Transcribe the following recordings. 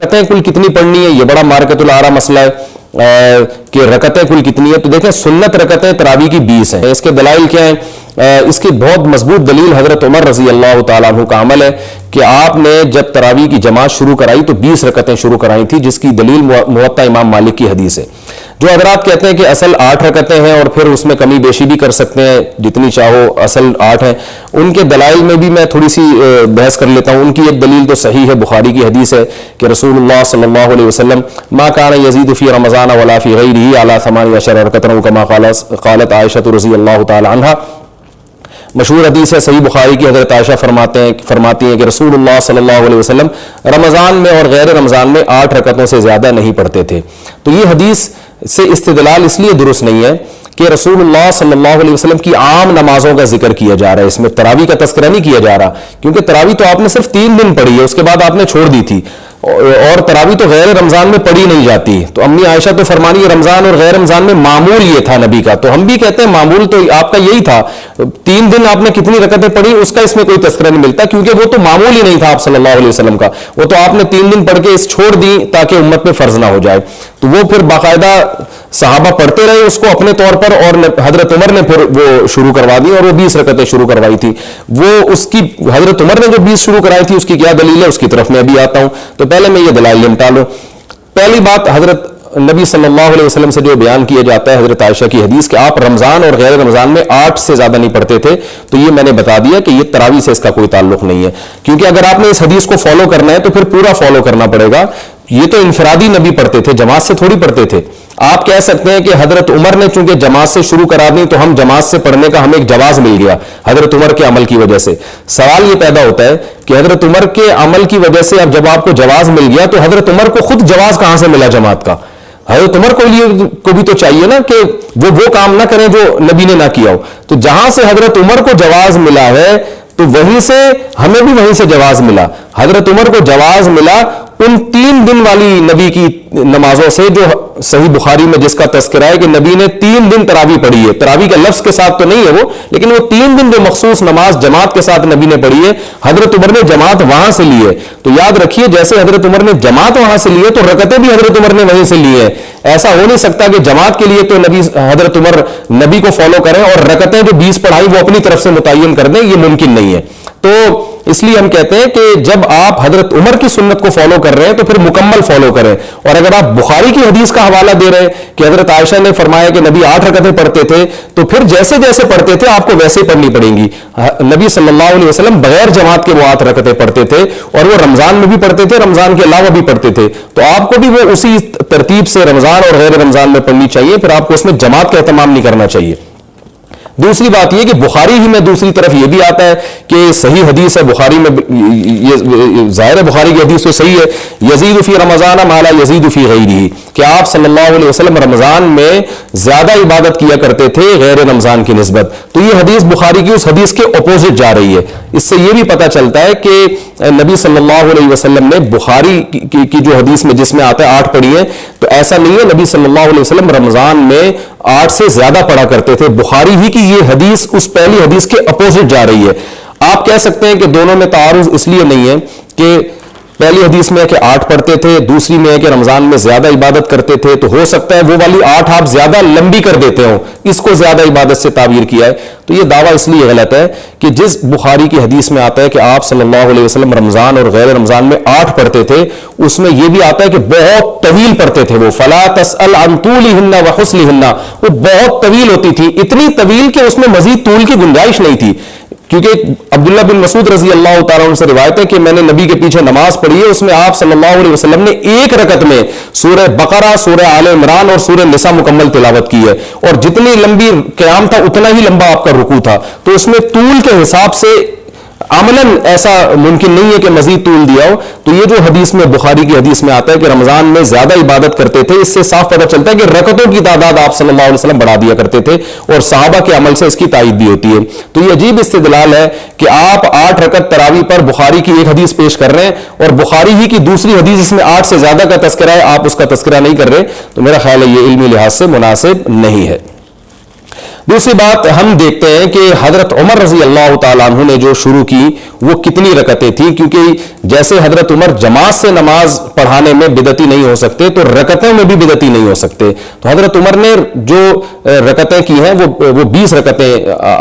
रकतें कुल कितनी पढ़नी है, ये बड़ा मारकतुल आरा मसला है कि रकतें कुल कितनी है। तो देखें सुन्नत रकतें तरावी की 20 हैं। इसके दलाइल क्या हैं? इसकी बहुत मजबूत दलील हजरत उमर रजी अल्लाह तआला अन्हु का अमल है कि आपने जब तरावी की जमात शुरू कराई तो 20 रकतें शुरू कराई थी, जिसकी दलील मुवत्ता इमाम मालिक की हदीस है। जो हजरात कहते हैं कि असल 8 रकतें हैं और फिर उसमें कमी बेशी भी कर सकते हैं जितनी चाहो, असल 8 है, उनके दलाइल में भी मैं थोड़ी सी बहस कर लेता हूँ। उनकी एक दलील तो सही है, बुखारी की हदीस है कि रसूलुल्लाह सल्लल्लाहु अलैहि वसल्लम मा कान यज़ीदु फी रमज़ान वला फी गैरिही अला 18 रकतन कमा क़ालत आयशा रज़ी अल्लाह तआला अन्हा। मशहूर हदीस है, सही बुखारी की, हजरत आयशा फरमाती हैं कि रसूलुल्लाह सल्लल्लाहु अलैहि वसल्लम रमज़ान में और गैर रमज़ान में 8 रकतों से ज़्यादा नहीं पढ़ते थे। तो ये हदीस से इस्तिदलाल इसलिए दुरुस्त नहीं है कि रसूलुल्लाह सल्लल्लाहु अलैहि वसल्लम की आम नमाजों का जिक्र किया जा रहा है, इसमें तरावी का तस्करा नहीं किया जा रहा, क्योंकि तरावी तो आपने सिर्फ 3 दिन पढ़ी है, उसके बाद आपने छोड़ दी थी, और तरावी तो गैर रमजान में पढ़ी नहीं जाती। तो अम्मी आयशा तो फरमानी रमजान और गैर रमजान में मामूल ये था नबी का, तो हम भी कहते हैं मामूल तो आपका यही था। 3 दिन आपने कितनी रकतें पढ़ी उसका इसमें कोई तस्करा नहीं मिलता, क्योंकि वो तो मामूल ही नहीं था आप सल्लल्लाहु अलैहि वसल्लम का, वो तो आपने 3 दिन पढ़ के इस छोड़ दी ताकि उम्मत पे फर्ज ना हो जाए। तो वो फिर बाकायदा सहाबा पढ़ते रहे उसको अपने तौर पर, और हजरत उमर ने फिर वो शुरू करवा दी और वो 20 रकतें शुरू करवाई थी। वो उसकी हजरत उमर ने जो 20 शुरू कराई थी उसकी क्या दलील है, उसकी तरफ मैं भी आता हूं। तो पहले मैं ये दलाइल निपटा लूं। पहली बात, हजरत नबी सल्लल्लाहु अलैहि वसल्लम से जो बयान किया जाता है हजरत आयशा की हदीस कि आप रमजान और गैर रमजान में 8 से ज्यादा नहीं पढ़ते थे, तो ये मैंने बता दिया कि ये तरावी से इसका कोई ताल्लुक नहीं है, क्योंकि अगर आपने इस हदीस को फॉलो करना है तो फिर पूरा फॉलो करना पड़ेगा। ये तो इनफरादी नबी पढ़ते थे, जमात से थोड़ी पढ़ते थे। आप कह सकते हैं कि हजरत उमर ने चूंकि जमात से शुरू करा दी तो हम जमात से पढ़ने का हमें एक जवाज मिल गया हजरत उमर के अमल की वजह से। सवाल ये पैदा होता है कि हजरत उमर के अमल की वजह से अब जब आपको जवाज मिल गया तो हजरत उमर को खुद जवाज कहां से मिला जमात का? हजरत उमर को भी तो चाहिए ना कि वो काम ना करें जो नबी ने ना किया हो। तो जहां से हजरत उमर को जवाज मिला है तो वहीं से हमें भी वहीं से जवाज मिला। हजरत उमर को जवाज मिला उन 3 दिन वाली नबी की नमाजों से, जो सही बुखारी में जिसका तस्करा है कि नबी ने 3 दिन तरावी पढ़ी है। तरावी का लफ्ज के साथ तो नहीं है वो, लेकिन वो 3 दिन जो मखसूस नमाज जमात के साथ नबी ने पढ़ी है, हजरत उमर ने जमात वहां से ली है। तो याद रखिए, जैसे हजरत उमर ने जमात वहां से ली है तो रकतें भी हजरत उमर ने वहीं से ली है। ऐसा हो नहीं सकता कि जमात के लिए तो हजरत उमर नबी को फॉलो करें और रकतें जो 20 पढ़ाई वो अपनी तरफ से मुतय्यन कर दें, ये मुमकिन नहीं है। तो इसलिए हम कहते हैं कि जब आप हजरत उमर की सुन्नत को फॉलो कर रहे हैं तो फिर मुकम्मल फॉलो करें। और अगर आप बुखारी की हदीस का हवाला दे रहे हैं कि हजरत आयशा ने फरमाया कि नबी 8 रकतें पढ़ते थे, तो फिर जैसे जैसे पढ़ते थे आपको वैसे ही पढ़नी पड़ेंगी। नबी सल्लल्लाहु अलैहि वसल्लम बगैर जमात के वो 8 रकतें पढ़ते थे, और वो रमजान में भी पढ़ते थे, रमजान के अलावा भी पढ़ते थे। तो आपको भी वो उसी तरतीब से रमजान और गैर रमजान में पढ़नी चाहिए, फिर आपको उसमें जमात का एहतमाम नहीं करना चाहिए। दूसरी बात यह कि बुखारी ही में दूसरी तरफ यह भी आता है कि सही हदीस है बुखारी में, ये जाहिर है बुखारी की हदीस तो सही है, यजीद फी रमजान माला यजीद फी गैरिही, कि आप सल्लल्लाहु अलैहि वसल्लम रमजान में ज्यादा इबादत किया करते थे गैर रमजान की निस्बत। तो ये हदीस बुखारी की उस हदीस के अपोजिट जा रही है। इससे यह भी पता चलता है कि नबी सल्लल्लाहु अलैहि वसल्लम ने बुखारी की जो हदीस में जिसमें आता है 8 पढ़ी है, तो ऐसा नहीं है। नबी सल्लल्लाहु अलैहि वसल्लम रमजान में 8 से ज्यादा पढ़ा करते थे। बुखारी ही की ये हदीस उस पहली हदीस के अपोजिट जा रही है। आप कह सकते हैं कि दोनों में तारुज इसलिए नहीं है कि पहली हदीस में है कि 8 पढ़ते थे, दूसरी में है कि रमजान में ज्यादा इबादत करते थे, तो हो सकता है वो वाली 8 आप ज्यादा लंबी कर देते हो, इसको ज्यादा इबादत से ताबीर किया है। तो ये दावा इसलिए गलत है कि जिस बुखारी की हदीस में आता है कि आप सल्लल्लाहु अलैहि वसल्लम रमजान और गैर रमजान में 8 पढ़ते थे, उसमें यह भी आता है कि बहुत तवील पढ़ते थे वो। फला तसअल अन तूलिहिन्ना व हुस्निहिन्ना, वो बहुत तवील होती थी, इतनी तवील कि उसमें मजीद तूल की गुंजाइश नहीं थी। क्योंकि अब्दुल्लाह बिन मसूद रजी अल्लाह तआला अन्हु से रिवायत है कि मैंने नबी के पीछे नमाज पढ़ी है, उसमें आप सल्लल्लाहु अलैहि वसल्लम ने एक रकत में सूरह बकरा, सूरह आले इमरान और सूरह निसा मुकम्मल तिलावत की है, और जितनी लंबी क़याम था उतना ही लंबा आपका रुकू था। तो उसमें तूल के हिसाब से अमलन ऐसा मुमकिन नहीं है कि मजीद तूल दिया हो। तो ये जो हदीस में बुखारी की हदीस में आता है कि रमजान में ज्यादा इबादत करते थे, इससे साफ पता चलता है कि रकतों की तादाद आप सल्लल्लाहु अलैहि वसल्लम बढ़ा दिया करते थे, और सहाबा के अमल से इसकी तायीद भी होती है। तो ये अजीब इस्तिदलाल है कि आप 8 रकत तरावी पर बुखारी की एक हदीस पेश कर रहे हैं और बुखारी ही की दूसरी हदीस जिसमें 8 से ज्यादा का तस्करा है आप उसका तस्करा नहीं कर रहे। तो मेरा ख्याल है ये इल्मी लिहाज से मुनासिब नहीं है। دوسری بات ہم دیکھتے ہیں کہ حضرت عمر رضی اللہ تعالیٰ عنہ نے جو شروع کی وہ کتنی رکعتیں تھیں، کیونکہ جیسے حضرت عمر جماعت سے نماز پڑھانے میں بدعتی نہیں ہو سکتے تو رکعتوں میں بھی بدعتی نہیں ہو سکتے. تو حضرت عمر نے جو رکعتیں کی ہیں وہ 20 رکعتیں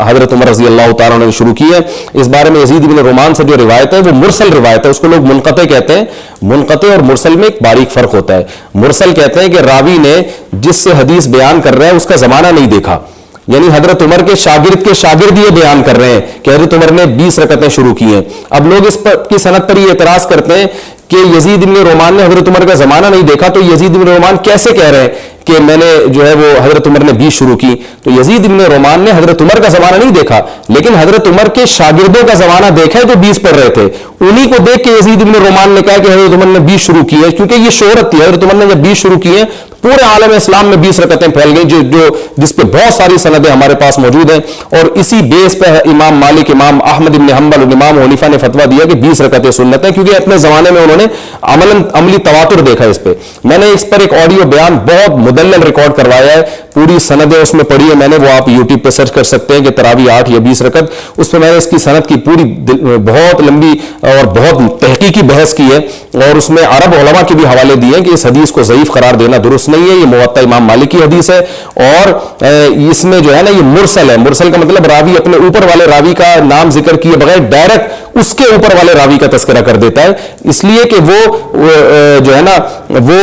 حضرت عمر رضی اللہ تعالیٰ عنہ نے شروع کی ہیں. اس بارے میں یزید بن رومان سے جو روایت ہے وہ مرسل روایت ہے، اس کو لوگ منقطع کہتے ہیں. منقطع اور مرسل میں ایک باریک فرق ہوتا ہے. مرسل کہتے ہیں کہ راوی نے جس سے حدیث بیان کر رہا ہے اس کا زمانہ نہیں دیکھا، یعنی حضرت عمر کے شاگرد یہ بیان کر رہے ہیں کہ حضرت عمر نے 20 رکعتیں شروع کی ہیں. اب لوگ اس کی سند پر یہ اعتراض کرتے ہیں کہ یزید بن رومان نے حضرت عمر کا زمانہ نہیں دیکھا، تو یزید بن رومان کیسے کہہ رہے ہیں کہ میں نے جو ہے وہ حضرت عمر نے 20 شروع کی؟ تو یزید بن رومان نے حضرت عمر کا زمانہ نہیں دیکھا، لیکن حضرت عمر کے شاگردوں کا زمانہ دیکھا ہے جو 20 پڑھ رہے تھے. انہی کو دیکھ کے یزید بن رومان نے کہا کہ حضرت عمر نے 20 شروع کی ہے، کیونکہ یہ شہرت تھی. حضرت عمر نے جب 20 شروع کی ہیں پورے عالم اسلام میں 20 رکعتیں پھیل گئیں، جس پہ بہت ساری سندیں ہمارے پاس موجود ہیں. اور اسی بیس پہ امام مالک، امام احمد بن حنبل اور امام حنیفہ نے فتویٰ دیا کہ 20 رکعتیں سنت ہیں، کیونکہ اپنے زمانے میں انہوں نے عملی تواتر دیکھا اس پہ. میں نے اس پر ایک آڈیو بیان بہت مدلل ریکارڈ کروایا ہے، پوری سندیں اس میں پڑھی ہے میں نے، وہ آپ یوٹیوب پہ سرچ کر سکتے ہیں کہ تراویح 8 یا 20 رکعت. اس پہ میں نے اس کی سند کی پوری بہت لمبی اور بہت تحقیقی بحث کی ہے، اور اس میں عرب علماء کے بھی حوالے دیے ہیں کہ اس حدیث کو ضعیف قرار دینا درست نہیں ہے. یہ موطا امام مالک کی حدیث ہے، اور اس میں جو ہے نا یہ مرسل ہے. مرسل کا مطلب راوی اپنے اوپر والے راوی کا نام ذکر کیے بغیر ڈائریکٹ اس کے اوپر والے راوی کا تذکرہ کر دیتا ہے، اس لیے کہ وہ جو ہے نا وہ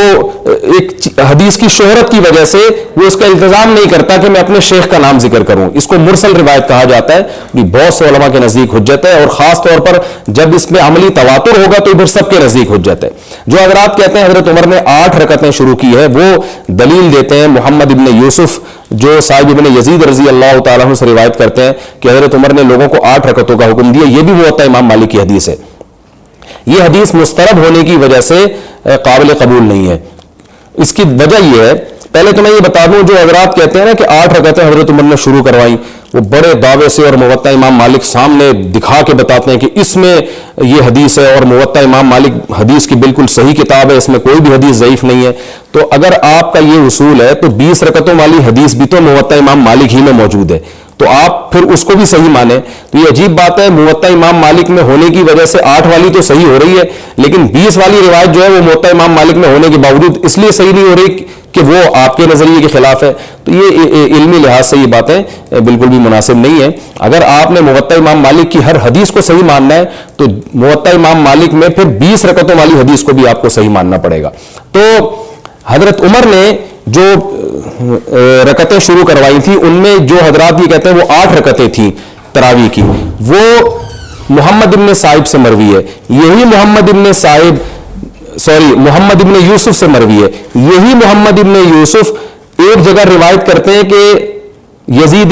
ایک حدیث کی شہرت کی وجہ سے وہ اس کا التزام نہیں کرتا کہ میں اپنے شیخ کا نام ذکر کروں. اس کو مرسل روایت کہا جاتا ہے. یہ بہت سے علماء کے نزدیک حجت ہے، اور خاص طور پر جب اس میں عملی تواتر ہوگا تو پھر سب کے نزدیک حجت ہے. جو حضرات کہتے ہیں حضرت عمر نے 8 رکعتیں شروع کی ہے، وہ دلیل دیتے ہیں محمد ابن یوسف جو صاحب ابن یزید رضی اللہ تعالیٰ عنہ سے روایت کرتے ہیں کہ حضرت عمر نے لوگوں کو 8 رکعتوں کا حکم دیا. یہ بھی موطا امام مالک کی حدیث ہے. یہ حدیث مسترب ہونے کی وجہ سے قابل قبول نہیں ہے. اس کی وجہ یہ ہے، پہلے تو میں یہ بتا دوں جو حضرات کہتے ہیں نا کہ 8 رکعتیں حضرت عمر نے شروع کروائیں، وہ بڑے دعوے سے اور موطا امام مالک سامنے دکھا کے بتاتے ہیں کہ اس میں یہ حدیث ہے، اور موطا امام مالک حدیث کی بالکل صحیح کتاب ہے، اس میں کوئی بھی حدیث ضعیف نہیں ہے. تو اگر آپ کا یہ اصول ہے تو 20 رکعتوں والی حدیث بھی تو موطا امام مالک ہی میں موجود ہے، تو آپ پھر اس کو بھی صحیح مانیں. تو یہ عجیب بات ہے، موطا امام مالک میں ہونے کی وجہ سے 8 والی تو صحیح ہو رہی ہے، لیکن 20 والی روایت جو ہے وہ موطا امام مالک میں ہونے کے باوجود اس لیے صحیح نہیں ہو رہی کہ وہ آپ کے نظریے کے خلاف ہے. تو یہ علمی لحاظ سے یہ باتیں بالکل بھی مناسب نہیں ہیں. اگر آپ نے موطا امام مالک کی ہر حدیث کو صحیح ماننا ہے تو موطا امام مالک میں پھر 20 رکعتوں والی حدیث کو بھی آپ کو صحیح ماننا پڑے گا. تو حضرت عمر نے جو رکعتیں شروع کروائی تھی ان میں جو حضرات یہ کہتے ہیں وہ 8 رکعتیں تھیں تراویح کی، وہ محمد ابن صائب سے مروی ہے. یہی محمد ابن یوسف سے مروی ہے. یہی محمد ابن یوسف ایک جگہ روایت کرتے ہیں کہ یزید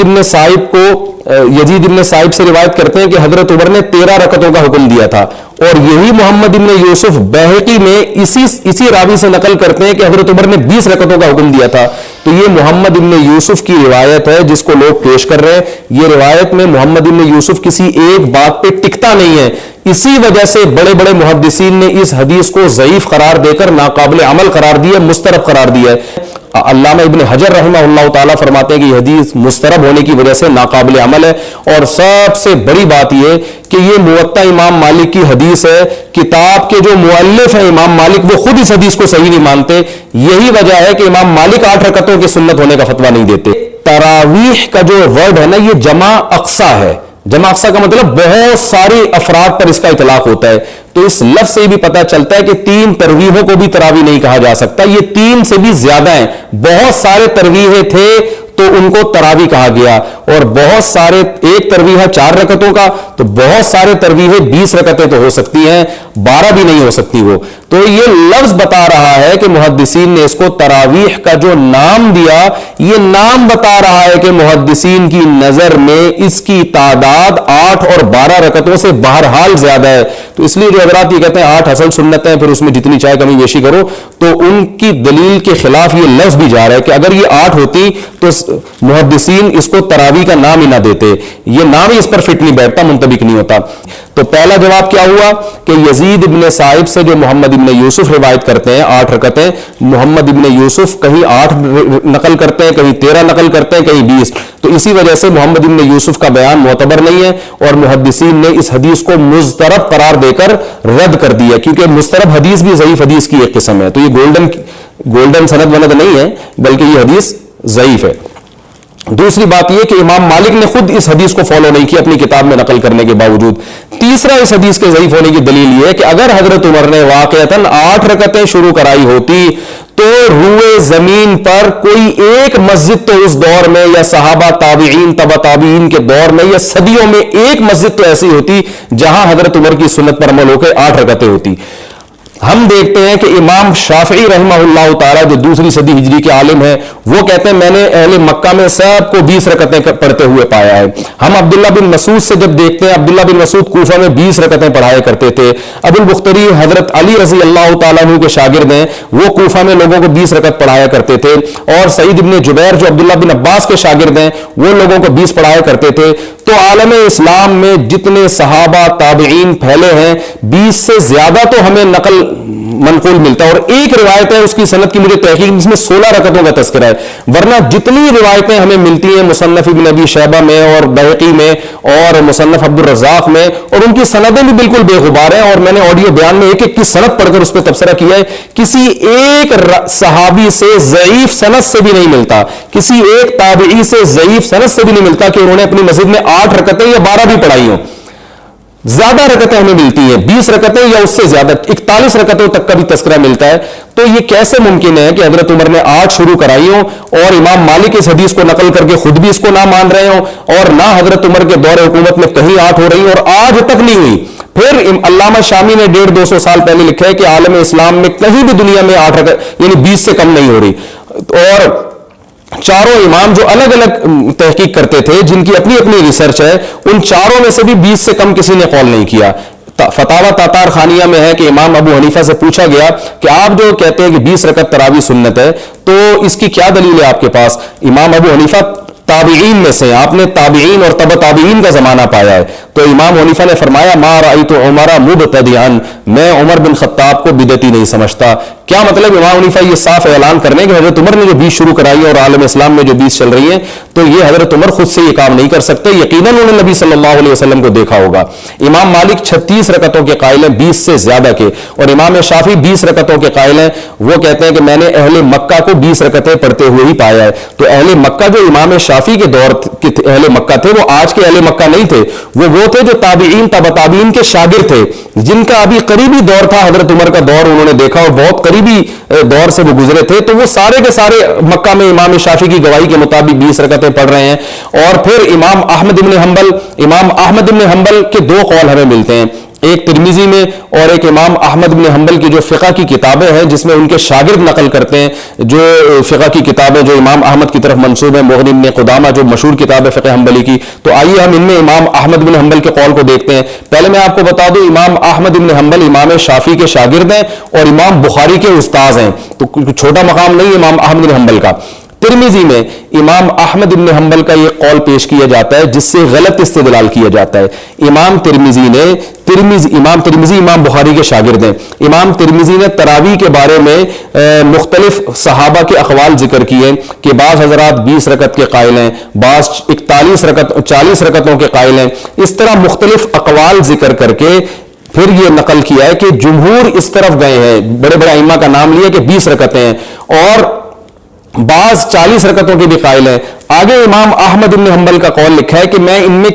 ابن صائب سے روایت کرتے ہیں کہ حضرت عمر نے 13 رکعتوں کا حکم دیا تھا، اور یہی محمد ابن یوسف بیہقی میں اسی راوی سے نقل کرتے ہیں کہ حضرت عمر نے 20 رکعتوں کا حکم دیا تھا. تو یہ محمد ابن یوسف کی روایت ہے جس کو لوگ پیش کر رہے ہیں. یہ روایت میں محمد ابن یوسف کسی ایک بات پہ ٹکتا نہیں ہے. اسی وجہ سے بڑے بڑے محدثین نے اس حدیث کو ضعیف قرار دے کر ناقابل عمل قرار دیا، مسترب قرار دیا ہے. علامہ ابن حجر رحمہ اللہ تعالیٰ فرماتے ہیں کہ یہ حدیث مسترب ہونے کی وجہ سے ناقابل عمل ہے. اور سب سے بڑی بات یہ کہ یہ موطا امام مالک کی حدیث ہے. کتاب کے جو مؤلف ہیں امام مالک وہ خود اس حدیث کو صحیح نہیں مانتے. یہی وجہ ہے کہ امام مالک 8 رکعتوں کی سنت ہونے کا فتویٰ نہیں دیتے. تراویح کا جو ورڈ ہے نا یہ جمع اقصا ہے. جمع اقصا کا مطلب بہت سارے افراد پر اس کا اطلاق ہوتا ہے. تو اس لفظ سے بھی پتہ چلتا ہے کہ 3 تراویحوں کو بھی تراویح نہیں کہا جا سکتا. یہ 3 سے بھی زیادہ ہیں. بہت سارے تراویح تھے تو ان کو تراویح کہا گیا، اور بہت سارے ایک تراویح 4 رکعتوں کا، تو بہت سارے تراویح 20 رکعتیں تو ہو سکتی ہیں، 12 بھی نہیں ہو سکتی وہ. تو یہ لفظ بتا رہا ہے کہ محدثین نے اس کو تراویح کا جو نام دیا، یہ نام بتا رہا ہے کہ محدثین کی نظر میں اس کی تعداد 8 اور 12 رکعتوں سے بہرحال زیادہ ہے. تو اس لیے جو حضرات یہ کہتے ہیں 8 اصل سنت ہے پھر اس میں جتنی چاہے کمی بیشی کرو، تو ان کی دلیل کے خلاف یہ لفظ بھی جا رہا ہے کہ اگر یہ 8 ہوتی تو मुहद्दिसीन इसको तरावी का नाम ही ना देते, ये नाम ही इस पर फिट नहीं बैठता, मुंतबिक नहीं होता। तो पहला जवाब क्या हुआ कि यजीद इब्ने साहिब से जो मोहम्मद इब्ने यूसुफ रिवायत करते हैं 8 रकतें, मोहम्मद इब्ने यूसुफ कहीं 8 नकल करते हैं, कहीं 13 नकल करते हैं, कहीं 20, तो इसी वजह से मोहम्मद इब्ने यूसुफ का बयान मोतबर नहीं है और मुहद्दिसीन ने इस हदीस को मुस्तरब करार देकर रद्द कर दिया, क्योंकि मुस्तरब हदीस भी ज़ईफ हदीस की एक किस्म है। तो ये गोल्डन सनद वनद नहीं है, बल्कि ये हदीस ज़ईफ है। दूसरी बात यह कि इमाम मालिक ने खुद इस हदीस को फॉलो नहीं किया अपनी किताब में नकल करने के बावजूद। तीसरा इस हदीस के ज़ईफ होने की दलील यह है कि अगर हजरत उमर ने वाक़अतन 8 रकतें शुरू कराई होती तो रूए जमीन पर कोई एक मस्जिद तो उस दौर में, या सहाबा ताबीईन तबा ताबीईन के दौर में, या सदियों में एक मस्जिद तो ऐसी होती जहां हजरत उमर की सुन्नत पर अमल होकर 8 रकतें होती। हम देखते हैं कि इमाम शाफी रहमहुल्लाह ताला जो दूसरी सदी हिजरी के आलिम हैं, वो कहते हैं मैंने अहले मक्का में सबको 20 रकतें पढ़ते हुए पाया है। हम अब्दुल्ला बिन मसूद से जब देखते हैं, अब्दुल्ला बिन मसूद कूफा में 20 रकतें पढ़ाया करते थे। अबुल बुख्तरी हजरत अली रजी अल्लाह ताला अन्हु के शागिर्द हैं, वो कूफा में लोगों को 20 रकत पढ़ाया करते थे। और सईद इब्ने जुबैर जो अब्दुल्ला बिन अब्बास के शागिर्द हैं, वो लोगों को 20 पढ़ाया करते थे। तो आलम इस्लाम में जितने सहाबा ताबीईन फैले हैं, 20 से ज्यादा तो हमें नकल मनकूल मिलता है। और एक रिवायत है उसकी सनद की मुझे तहकीक, जिसमें 16 रकतों का तस्करा है, वरना जितनी रिवायतें हमें मिलती हैं मुसन्नफ इब्न अबी शैबा में और बैहक़ी में और मुसन्नफ अब्दुर रज़्ज़ाक़ में, और उनकी सनदें भी बिल्कुल बेगुबार हैं। और मैंने ऑडियो बयान में एक एक की सनद पढ़कर उस पर तबसरा किया है, किसी एक सहाबी से ज़ईफ सनद से भी नहीं मिलता, किसी एक ताबई से ज़ईफ सनद से भी नहीं मिलता कि उन्होंने अपनी मस्जिद में 8 रकतें या 12 भी पढ़ाई हो। ज्यादा रकतें हमें मिलती हैं, 20 रकतें या उससे ज्यादा, 41 रकतों तक का भी तस्करा मिलता है। तो ये कैसे मुमकिन है कि हजरत उमर ने 8 शुरू कराई हो और इमाम मालिक इस हदीस को नकल करके खुद भी इसको ना मान रहे हो, और ना हजरत उमर के दौर हुकूमत में कहीं 8 हो रही और आज तक नहीं हुई। फिर अल्लामा शामी ने 150-200 साल पहले लिखा है कि आलम इस्लाम में कहीं भी दुनिया में 8 रकत यानी 20 से कम नहीं हो रही। और चारों इमाम जो अलग अलग तहकीक करते थे, जिनकी अपनी अपनी रिसर्च है, उन चारों में से भी 20 से कम किसी ने कौल नहीं किया। फतावा तातार खानिया में है कि इमाम अबू हनीफा से पूछा गया कि आप जो कहते हैं कि 20 रकत तरावी सुन्नत है, तो इसकी क्या दलील है आपके पास? इमाम अबू हनीफा ताबीईन में से, आपने ताबीईन और तब ताबीईन का जमाना पाया है। तो इमाम हनीफा ने फरमाया मा राइतु उमरा मुबतदिअन, मैं उमर बिन खत्ताब को बिदती नहीं समझता। क्या मतलब? इमाम हनीफा ये साफ ऐलान करने कि हजरत उमर ने जो 20 शुरू कराई और आलम इस्लाम में जो 20 चल रही है, तो ये हजरत उमर खुद से ये काम नहीं कर सकते, यकीनन उन्होंने नबी सल्लल्लाहु अलैहि वसल्लम को देखा होगा। इमाम मालिक 36 रकतों के कायल हैं, 20 से ज्यादा के, और इमाम शाफी 20 रकतों के कायल हैं। वो कहते हैं कि मैंने अहले मक्का को 20 रकतें पढ़ते हुए ही पाया है। तो अहले मक्का जो इमाम शाफी के दौर के अहले मक्का थे, वो आज के अहले मक्का नहीं थे, वो थे जो ताबीईन तबा ताबीईन के शागिर्द थे, जिनका अभी करीबी दौर था, हजरत उमर का दौर उन्होंने देखा और बहुत करीबी दौर से वो गुजरे थे। तो वो सारे के सारे मक्का में इमाम शाफी की गवाही के मुताबिक 20 रकतें पढ़ रहे हैं। और फिर इमाम अहमद इब्न हंबल के 2 कौल हमें मिलते हैं, एक तिरमिजी में और एक इमाम अहमद इब्न हंबल की जो फिक़ह की किताबें हैं, जिसमें उनके शागिर्द नकल करते हैं, जो फिक़ह की किताबें जो इमाम अहमद की तरफ मंसूब है, मुग़नी इब्न क़ुदामा जो मशहूर किताब है फ़िक़ह हंबली की। तो आइए हम इनमें इमाम अहमद इब्न हंबल के कौल को देखते हैं। पहले मैं आपको बता दूं, इमाम अहमद इब्न हंबल इमाम शाफी के शागिर्द हैं और इमाम बुखारी के उस्ताद हैं, तो छोटा मकाम नहीं इमाम अहमद इब्न हंबल का। तिरमिजी में इमाम अहमद इब्न हंबल का यह कौल पेश किया जाता है जिससे गलत इस्तेदलाल किया जाता है। इमाम तिरमिजी इमाम बुखारी के शागिर्द हैं। इमाम तिरमिजी ने तरावी के बारे में मुख्तलिफ सहाबा के अक़वाल जिक्र किए कि बाज़ हज़रात 20 रकत के कायल हैं, बाज़ 40 रकतों के कायल हैं। इस तरह मुख्तलिफ अक़वाल जिक्र करके फिर यह नकल किया है कि जुमहूर इस तरफ गए हैं, बड़े बड़े इमाम का नाम लिया कि 20 रकतें हैं, और बाज 40 रकतों के भी कायल हैं। आगे इमाम अहमद इब्न हंबल का कौल लिखा है कि मैं इनमें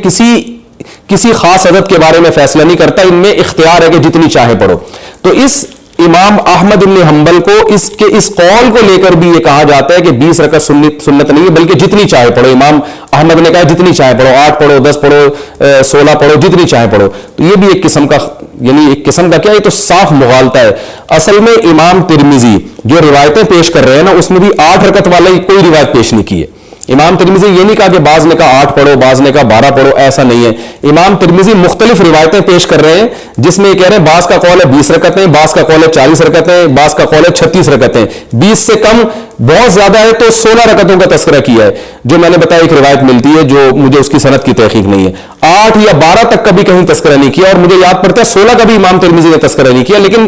किसी खास अदद के बारे में फैसला नहीं करता, इनमें इख्तियार है कि जितनी चाहे पढ़ो। तो इस इमाम अहमद इब्न हंबल को इस कौल को लेकर भी ये कहा जाता है कि 20 रकत सुन्नत नहीं है, बल्कि जितनी चाहे पढ़ो। इमाम अहमद ने कहा जितनी चाहे पढ़ो, 8 पढ़ो, 10 पढ़ो, 16 पढ़ो, जितनी चाहे पढ़ो। तो ये भी एक किस्म का क्या, ये तो साफ मुगालता है। असल में इमाम तिरमिजी जो रिवायतें पेश कर रहे हैं ना, उसमें भी 8 रकत वाला कोई रिवायत पेश नहीं की है। امام ترمذی یہ نہیں کہا کہ بعض نے کہا 8 پڑھو، بعض نے کہا 12 پڑھو، ایسا نہیں ہے. امام ترمذی مختلف روایتیں پیش کر رہے ہیں جس میں یہ کہہ رہے ہیں بعض کا قول ہے 20 رکعتیں، بعض کا قول ہے 40 رکعتیں، بعض کا قول ہے 36 رکعتیں. 20 سے کم بہت زیادہ ہے تو 16 رکعتوں کا تذکرہ کیا ہے. جو میں نے بتایا ایک روایت ملتی ہے جو مجھے اس کی سند کی تحقیق نہیں ہے. 8 یا 12 تک کا بھی کہیں تذکرہ نہیں کیا، اور مجھے یاد پڑتا ہے 16 کا بھی امام ترمذی نے تذکرہ نہیں کیا، لیکن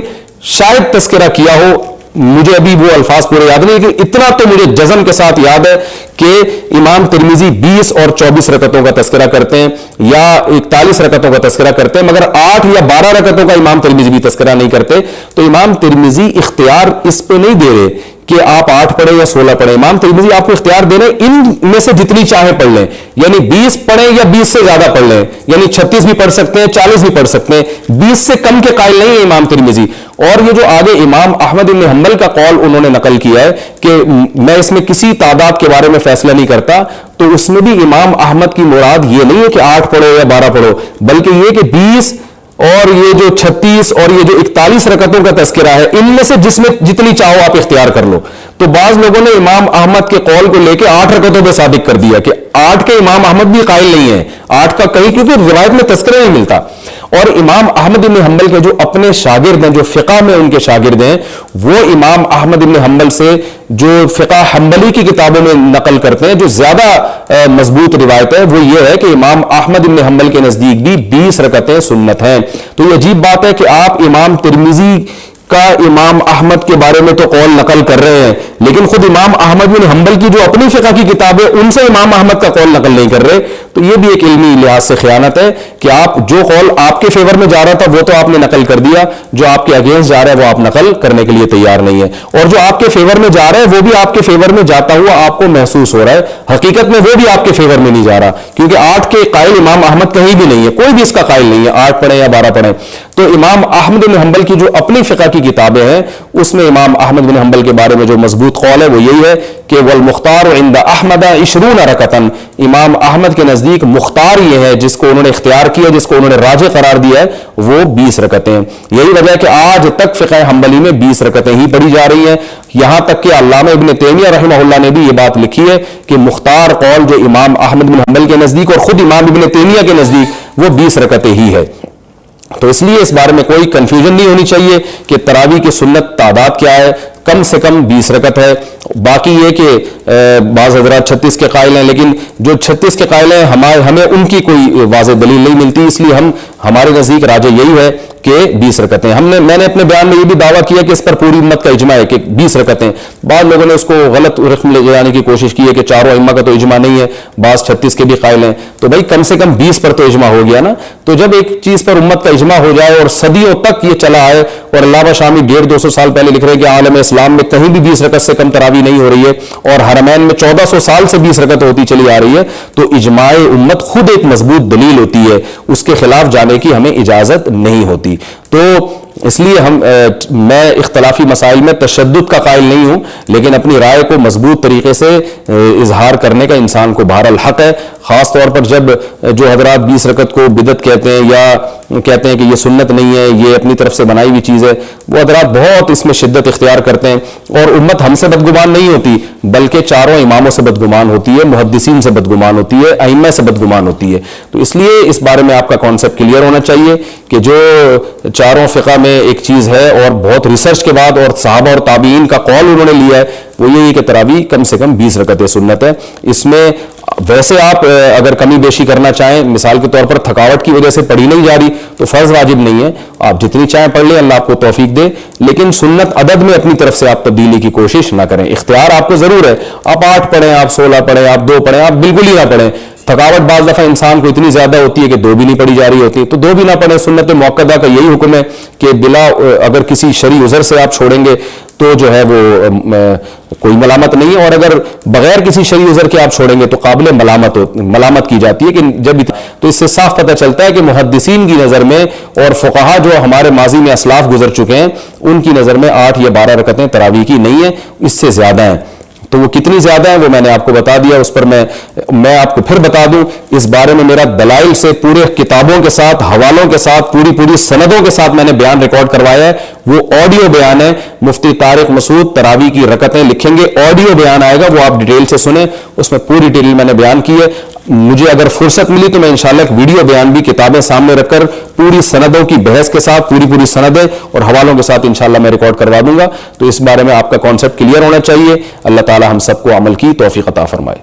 شاید تذکرہ کیا ہو. مجھے ابھی وہ الفاظ پورے یاد نہیں، لیکن اتنا تو مجھے جزم کے ساتھ یاد ہے کہ امام ترمذی 20 اور 24 رکعتوں کا تذکرہ کرتے ہیں یا 41 رکعتوں کا تذکرہ کرتے ہیں، مگر 8 یا 12 رکعتوں کا امام ترمذی بھی تذکرہ نہیں کرتے. تو امام ترمذی اختیار اس پہ نہیں دے رہے کہ آپ 8 پڑھیں یا 16 پڑھیں. امام ترمذی آپ کو اختیار دے رہے ہیں ان میں سے جتنی چاہیں پڑھ لیں، یعنی 20 پڑھیں یا 20 سے زیادہ پڑھ لیں، یعنی 36 بھی پڑھ سکتے ہیں، 40 بھی پڑھ سکتے ہیں. 20 سے کم کے قائل نہیں ہے امام ترمذی. اور یہ جو آگے امام احمد بن حنبل کا قول انہوں نے نقل کیا ہے کہ میں اس میں کسی تعداد کے بارے میں فیصلہ نہیں کرتا، تو اس میں بھی امام احمد کی مراد یہ نہیں ہے کہ 8 پڑھو یا 12 پڑھو، بلکہ یہ کہ 20 اور یہ جو 36 اور یہ جو 41 رکعتوں کا تذکرہ ہے، ان میں سے جس میں جتنی چاہو آپ اختیار کر لو. تو بعض لوگوں نے امام احمد کے قول کو لے کے 8 رکعتوں پہ صادق کر دیا کہ 8 کے امام احمد بھی قائل نہیں ہیں، 8 کا کہیں، کیونکہ روایت میں تذکرہ نہیں ملتا. اور امام احمد بن حنبل کے جو اپنے شاگرد ہیں، جو فقہ میں ان کے شاگرد ہیں، وہ امام احمد بن حنبل سے جو فقہ حنبلی کی کتابوں میں نقل کرتے ہیں، جو زیادہ مضبوط روایت ہے وہ یہ ہے کہ امام احمد بن حنبل کے نزدیک بھی 20 رکعتیں سنت ہیں. تو یہ عجیب بات ہے کہ آپ امام ترمذی کا امام احمد کے بارے میں تو قول نقل کر رہے ہیں، لیکن خود امام احمد بن حنبل کی جو اپنی فقہ کی کتاب ہے ان سے امام احمد کا قول نقل نہیں کر رہے. تو یہ بھی ایک علمی لحاظ سے خیانت ہے کہ آپ جو قول آپ کے فیور میں جا رہا تھا وہ تو آپ نے نقل کر دیا، جو آپ کے اگینسٹ جا رہا ہے وہ آپ نقل کرنے کے لیے تیار نہیں ہے، اور جو آپ کے فیور میں جا رہا ہے وہ بھی آپ کے فیور میں جاتا ہوا آپ کو محسوس ہو رہا ہے، حقیقت میں وہ بھی آپ کے فیور میں نہیں جا رہا، کیونکہ 8 کے قائل امام احمد کہیں بھی نہیں ہے، کوئی بھی اس کا قائل نہیں ہے 8 پڑھیں یا 12 پڑھیں. تو امام احمد بن حنبل کی جو اپنی فقہ کی کتابیں ہیں اس میں امام احمد بن حنبل کے بارے میں جو مضبوط قول ہے وہ یہی ہے کہ والمختار عند احمد 20 رکعتن، امام احمد کے نزدیک مختار یہ ہے جس کو انہوں نے اختیار کیا، جس کو انہوں نے راجح قرار دیا ہے، وہ 20 رکعتیں. یہی وجہ ہے کہ آج تک فقہ حنبلی میں 20 رکعتیں ہی پڑھی جا رہی ہیں. یہاں تک کہ علامہ ابن تیمیہ رحمہ اللہ نے بھی یہ بات لکھی ہے کہ مختار قول جو امام احمد بن حنبل کے نزدیک اور خود امام ابن تیمیہ کے نزدیک وہ 20 رکعتیں ہی ہے. تو اس لیے اس بارے میں کوئی کنفیوژن نہیں ہونی چاہیے کہ تراویح کی سنت تعداد کیا ہے. کم سے کم 20 رکعت ہے. باقی یہ کہ بعض حضرات 36 کے قائل ہیں، لیکن جو 36 کے قائل ہیں ہمیں ان کی کوئی واضح دلیل نہیں ملتی، اس لیے ہمارے نزدیک راجح یہی ہے کہ 20 رکعتیں. میں نے اپنے بیان میں یہ بھی دعویٰ کیا کہ اس پر پوری امت کا اجماع ہے کہ 20 رکعتیں. بعض لوگوں نے اس کو غلط رقم لے جانے کی کوشش کی ہے کہ چاروں ائمہ کا تو اجماع نہیں ہے، بعض 36 کے بھی قائل ہیں. تو بھائی کم سے کم 20 پر تو اجماع ہو گیا نا. تو جب ایک چیز پر امت کا اجماع ہو جائے اور صدیوں تک یہ چلا آئے، اور علامہ شامی 150-200 سال پہلے لکھ رہے ہیں کہ عالم اسلام میں کہیں بھی 20 رکعت سے کم تراویح نہیں ہو رہی ہے، اور حرمین میں 1400 سال سے 20 رکعت ہوتی چلی آ رہی ہے، تو اجماع امت خود ایک مضبوط دلیل ہوتی ہے، اس کے خلاف جانے کی ہمیں اجازت نہیں ہوتی. تو اس لیے میں اختلافی مسائل میں تشدد کا قائل نہیں ہوں، لیکن اپنی رائے کو مضبوط طریقے سے اظہار کرنے کا انسان کو بہرحال حق ہے. خاص طور پر جب جو حضرات 20 رکعت کو بدعت کہتے ہیں یا کہتے ہیں کہ یہ سنت نہیں ہے، یہ اپنی طرف سے بنائی ہوئی چیز ہے، وہ حضرات بہت اس میں شدت اختیار کرتے ہیں. اور امت ہم سے بدگمان نہیں ہوتی، بلکہ چاروں اماموں سے بدگمان ہوتی ہے، محدثین سے بدگمان ہوتی ہے، ائمہ سے بدگمان ہوتی ہے. تو اس لیے اس بارے میں آپ کا کانسیپٹ کلیئر ہونا چاہیے کہ جو چاروں فقہ میں ایک چیز ہے، اور بہت ریسرچ کے بعد اور صحابہ اور تابعین کا قول انہوں نے لیا ہے، وہ یہی کہ تراویح کم سے کم 20 رکعتیں سنت ہے. اس میں ویسے آپ اگر کمی بیشی کرنا چاہیں، مثال کے طور پر تھکاوٹ کی وجہ سے پڑھی نہیں جا رہی تو فرض واجب نہیں ہے، آپ جتنی چاہیں پڑھ لیں، اللہ آپ کو توفیق دے، لیکن سنت عدد میں اپنی طرف سے آپ تبدیلی کی کوشش نہ کریں. اختیار آپ کو ضرور ہے، آپ 8 پڑھیں، آپ 16 پڑھیں، آپ 2 پڑھیں، آپ بالکل ہی نہ پڑھیں. تھکاوٹ بعض دفعہ انسان کو اتنی زیادہ ہوتی ہے کہ 2 بھی نہیں پڑھی جا رہی ہوتی، تو 2 بھی نہ پڑھیں. سنت مؤکدہ کا یہی حکم ہے کہ بلا اگر کسی شرعی عذر سے آپ چھوڑیں گے تو جو ہے وہ کوئی ملامت نہیں ہے، اور اگر بغیر کسی شرعی عذر کے آپ چھوڑیں گے تو قابل ملامت کی جاتی ہے. کہ جب تو اس سے صاف پتہ چلتا ہے کہ محدثین کی نظر میں اور فقہا جو ہمارے ماضی میں اسلاف گزر چکے ہیں ان کی نظر میں 8 یا 12 رکعتیں تراویح کی نہیں ہیں، اس سے زیادہ ہیں. تو وہ کتنی زیادہ ہیں وہ میں نے آپ کو بتا دیا. اس پر میں آپ کو پھر بتا دوں, اس بارے میں میرا دلائل سے پورے کتابوں کے ساتھ, حوالوں کے ساتھ, پوری سندوں کے ساتھ میں نے بیان ریکارڈ کروایا ہے. وہ آڈیو بیان ہے. مفتی طارق مسعود تراویح کی رکعتیں لکھیں گے, آڈیو بیان آئے گا, وہ آپ ڈیٹیل سے سنیں. اس میں پوری ڈیٹیل میں نے بیان کی ہے. مجھے اگر فرصت ملی تو میں انشاءاللہ ایک ویڈیو بیان بھی کتابیں سامنے رکھ کر پوری سندوں کی بحث کے ساتھ, پوری سندیں اور حوالوں کے ساتھ انشاءاللہ میں ریکارڈ کروا دوں گا. تو اس بارے میں آپ کا کانسیپٹ کلیئر ہونا چاہیے. اللہ تعالی ہم سب کو عمل کی توفیق عطا فرمائے.